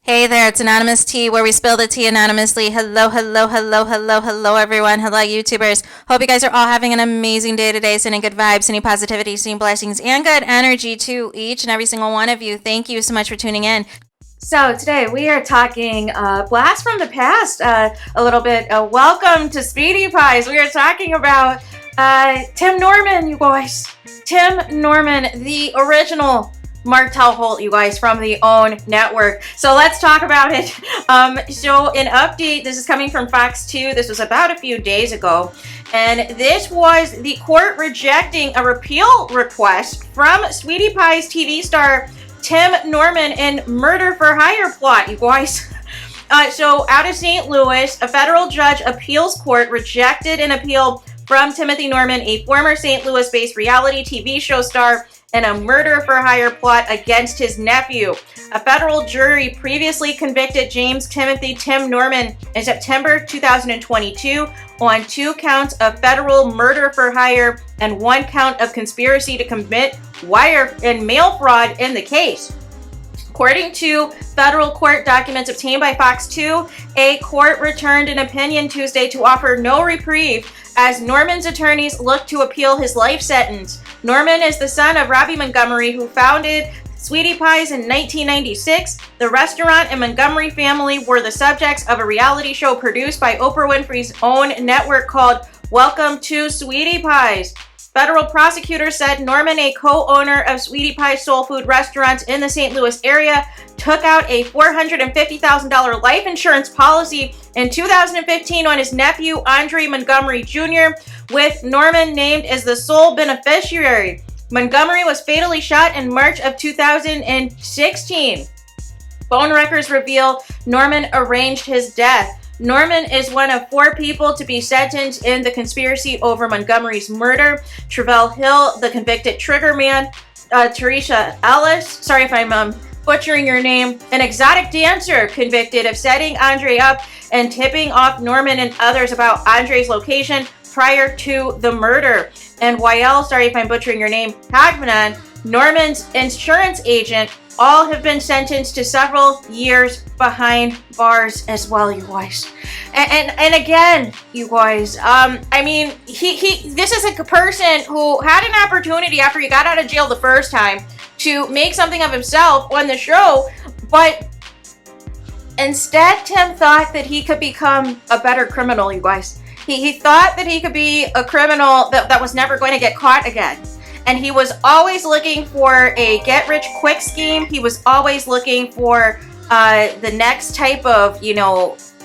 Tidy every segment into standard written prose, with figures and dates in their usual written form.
Hey there, it's Anonymous Tea, where we spill the tea anonymously. Hello, hello, hello, hello, hello, everyone. Hello, YouTubers. Hope you guys are all having an amazing day today, sending good vibes, sending positivity, sending blessings, and good energy to each and every single one of you. Thank you so much for tuning in. So today we are talking blast from the past a little bit. Welcome to Sweetie Pies. We are talking about Tim Norman, you guys. Tim Norman, the original Martel Holt, you guys, from the OWN network. So let's talk about it. So an update, this is coming from Fox 2. This was about a few days ago. And this was the court rejecting a repeal request from Sweetie Pie's TV star Tim Norman in murder for hire plot, you guys. So out of St. Louis, a federal judge appeals court rejected an appeal from Timothy Norman, a former St. Louis-based reality TV show star, and a murder for hire plot against his nephew. A federal jury previously convicted James Timothy Tim Norman in September 2022 on 2 counts of federal murder for hire and 1 count of conspiracy to commit wire and mail fraud in the case. According to federal court documents obtained by Fox 2, a court returned an opinion Tuesday to offer no reprieve as Norman's attorneys look to appeal his life sentence. Norman is the son of Robbie Montgomery, who founded Sweetie Pies in 1996. The restaurant and Montgomery family were the subjects of a reality show produced by Oprah Winfrey's OWN network called Welcome to Sweetie Pies. Federal prosecutors said Norman, a co-owner of Sweetie Pie's soul food restaurants in the St. Louis area, took out a $450,000 life insurance policy in 2015 on his nephew, Andre Montgomery Jr., with Norman named as the sole beneficiary. Montgomery was fatally shot in March of 2016. Phone records reveal Norman arranged his death. Norman is one of 4 people to be sentenced in the conspiracy over Montgomery's murder. Travell Hill, the convicted trigger man, Teresa Ellis, sorry if I'm butchering your name, an exotic dancer convicted of setting Andre up and tipping off Norman and others about Andre's location prior to the murder. And Wael, sorry if I'm butchering your name, Hagmanan, Norman's insurance agent, all have been sentenced to several years behind bars as well, you guys. And again, you guys, I mean, this is a person who had an opportunity after he got out of jail the first time to make something of himself on the show, but instead Tim thought that he could become a better criminal, you guys. He thought that he could be a criminal that was never going to get caught again. And he was always looking for a get-rich-quick scheme. He was always looking for the next type of,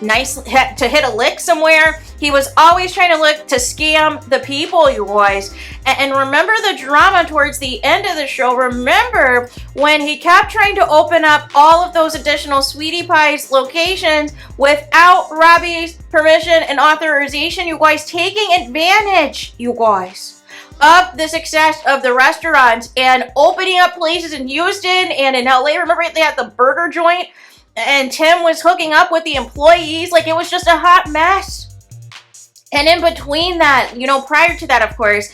nice to hit a lick somewhere. He was always trying to look to scam the people, you guys. And remember the drama towards the end of the show. Remember when he kept trying to open up all of those additional Sweetie Pies locations without Robbie's permission and authorization, you guys, taking advantage, you guys, of the success of the restaurants and opening up places in Houston and in LA. Remember they had the burger joint and Tim was hooking up with the employees. Like, it was just a hot mess. And in between that, prior to that, of course,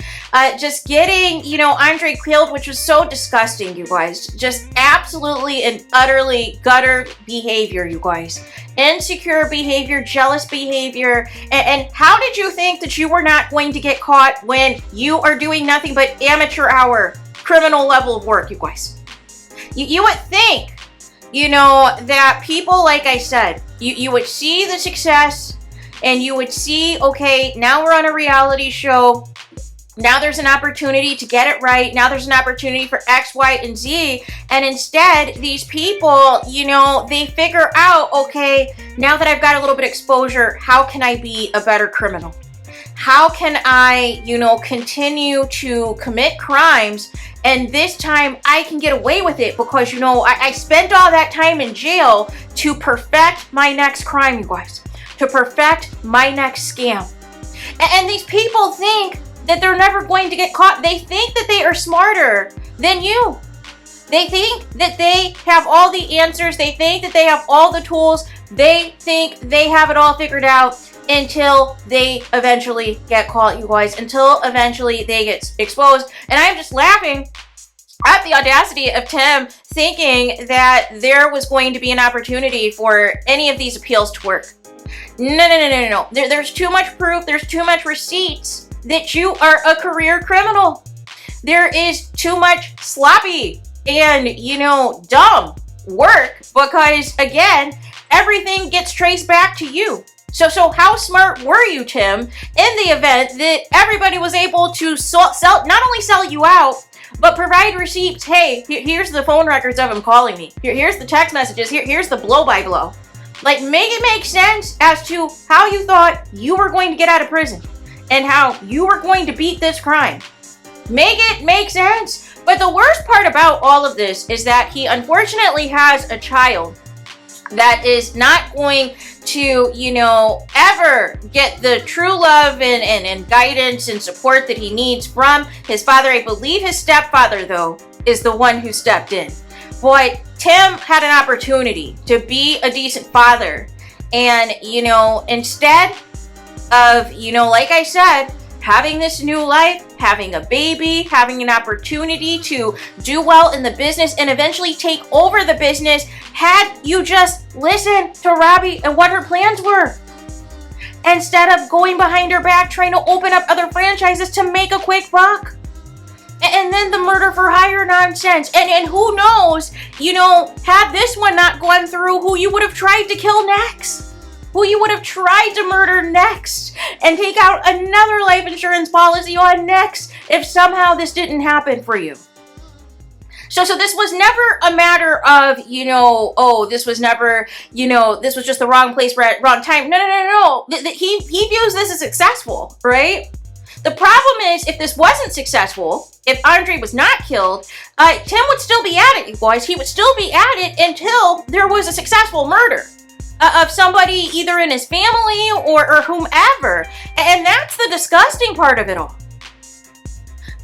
just getting, Andre killed, which was so disgusting, you guys. Just absolutely and utterly gutter behavior, you guys. Insecure behavior, jealous behavior. And how did you think that you were not going to get caught when you are doing nothing but amateur hour, criminal level of work, you guys? You would think, that people, like I said, you would see the success and you would see, okay, now we're on a reality show. Now there's an opportunity to get it right. Now there's an opportunity for X, Y, and Z. And instead, these people, they figure out, okay, now that I've got a little bit of exposure, how can I be a better criminal? How can I, continue to commit crimes? And this time I can get away with it because, I spent all that time in jail to perfect my next crime, you guys. To perfect my next scam. And these people think that they're never going to get caught. They think that they are smarter than you. They think that they have all the answers. They think that they have all the tools. They think they have it all figured out until they eventually get caught, you guys. Until eventually they get exposed. And I'm just laughing at the audacity of Tim thinking that there was going to be an opportunity for any of these appeals to work. No. There's too much proof. There's too much receipts that you are a career criminal. There is too much sloppy and, dumb work because, again, everything gets traced back to you. So how smart were you, Tim, in the event that everybody was able to not only sell you out, but provide receipts? Hey, here's the phone records of him calling me. Here's the text messages. Here's the blow-by-blow. Like, make it make sense as to how you thought you were going to get out of prison and how you were going to beat this crime. Make it make sense. But the worst part about all of this is that he unfortunately has a child that is not going to, ever get the true love and guidance and support that he needs from his father. I believe his stepfather, though, is the one who stepped in. But Tim had an opportunity to be a decent father. And, instead of, like I said, having this new life, having a baby, having an opportunity to do well in the business and eventually take over the business, had you just listened to Robbie and what her plans were, instead of going behind her back trying to open up other franchises to make a quick buck. And then the murder for hire nonsense. And who knows, had this one not gone through, who you would have tried to kill next. Who you would have tried to murder next and take out another life insurance policy on next if somehow this didn't happen for you. So this was never a matter of, this was never, this was just the wrong place, wrong time. No. He views this as successful, right? The problem is, if this wasn't successful, if Andre was not killed, Tim would still be at it, you guys. He would still be at it until there was a successful murder of somebody either in his family or whomever. And that's the disgusting part of it all.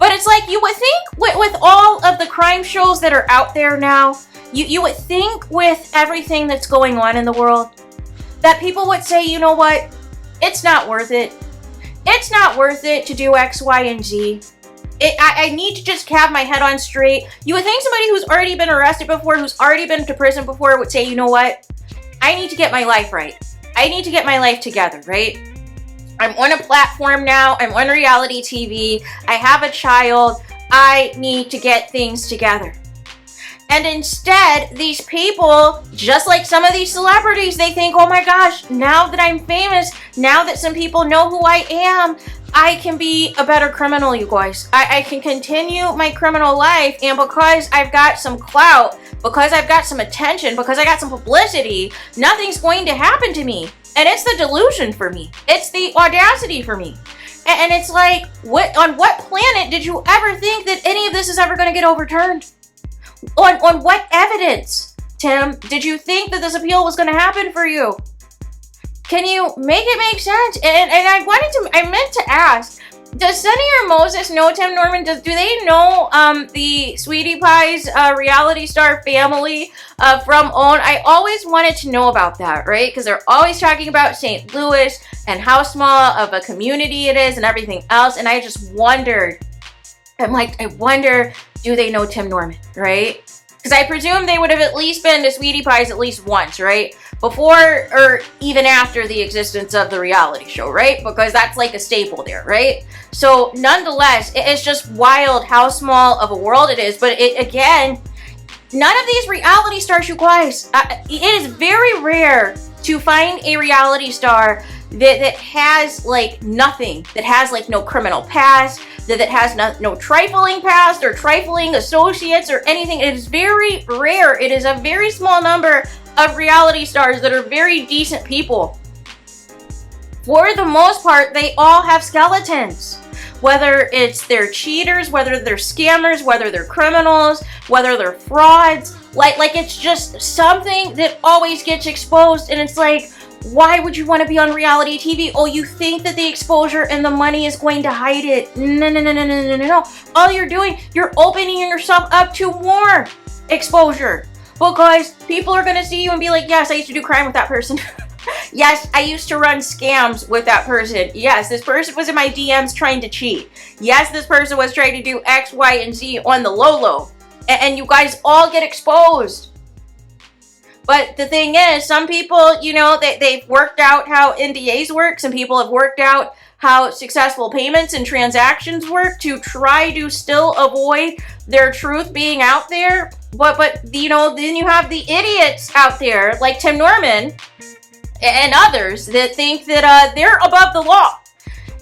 But it's like, you would think with all of the crime shows that are out there now, you would think with everything that's going on in the world, that people would say, you know what, it's not worth it. It's not worth it to do X, Y, and Z. I need to just have my head on straight. You would think somebody who's already been arrested before, who's already been to prison before, would say, you know what, I need to get my life right. I need to get my life together, right? I'm on a platform now. I'm on reality TV. I have a child. I need to get things together. And instead, these people, just like some of these celebrities, they think, oh my gosh, now that I'm famous, now that some people know who I am, I can be a better criminal, you guys. I can continue my criminal life, and because I've got some clout, because I've got some attention, because I got some publicity, nothing's going to happen to me. And it's the delusion for me. It's the audacity for me. And it's like, on what planet did you ever think that any of this is ever going to get overturned? On what evidence, Tim, did you think that this appeal was going to happen for you? Can you make it make sense? And I meant to ask, does Sunny or Moses know Tim Norman? Do they know the Sweetie Pie's reality star family from OWN? I always wanted to know about that, right? Because they're always talking about St. Louis and how small of a community it is and everything else. And I just wondered, I wonder, do they know Tim Norman, right? Because I presume they would have at least been to Sweetie Pie's at least once, right? Before or even after the existence of the reality show, right? Because that's like a staple there, right? So nonetheless, it's just wild how small of a world it is. But again, none of these reality stars, you guys, it is very rare to find a reality star that has like nothing, that has like no criminal past, that has no trifling past or trifling associates or anything. It is very rare. It is a very small number of reality stars that are very decent people. For the most part, they all have skeletons. Whether it's they're cheaters, whether they're scammers, whether they're criminals, whether they're frauds. Like it's just something that always gets exposed, and it's like, why would you want to be on reality TV? Oh, you think that the exposure and the money is going to hide it? No. All you're doing, you're opening yourself up to more exposure. Because people are going to see you and be like, yes, I used to do crime with that person. Yes, I used to run scams with that person. Yes, this person was in my DMs trying to cheat. Yes, this person was trying to do X, Y, and Z on the low. and you guys all get exposed. But the thing is, some people, you know, they've worked out how NDAs work. Some people have worked out how successful payments and transactions work to try to still avoid their truth being out there. But you know, then you have the idiots out there like Tim Norman and others that think that they're above the law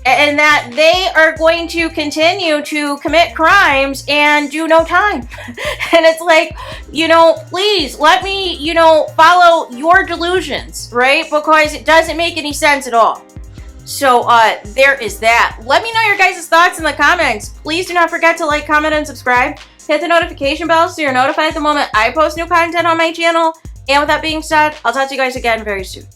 and that they are going to continue to commit crimes and do no time. And it's like, you know, please let me, you know, follow your delusions, right? Because it doesn't make any sense at all. So there is that. Let me know your guys' thoughts in the comments. Please do not forget to like, comment, and subscribe. Hit the notification bell so you're notified the moment I post new content on my channel. And with that being said, I'll talk to you guys again very soon.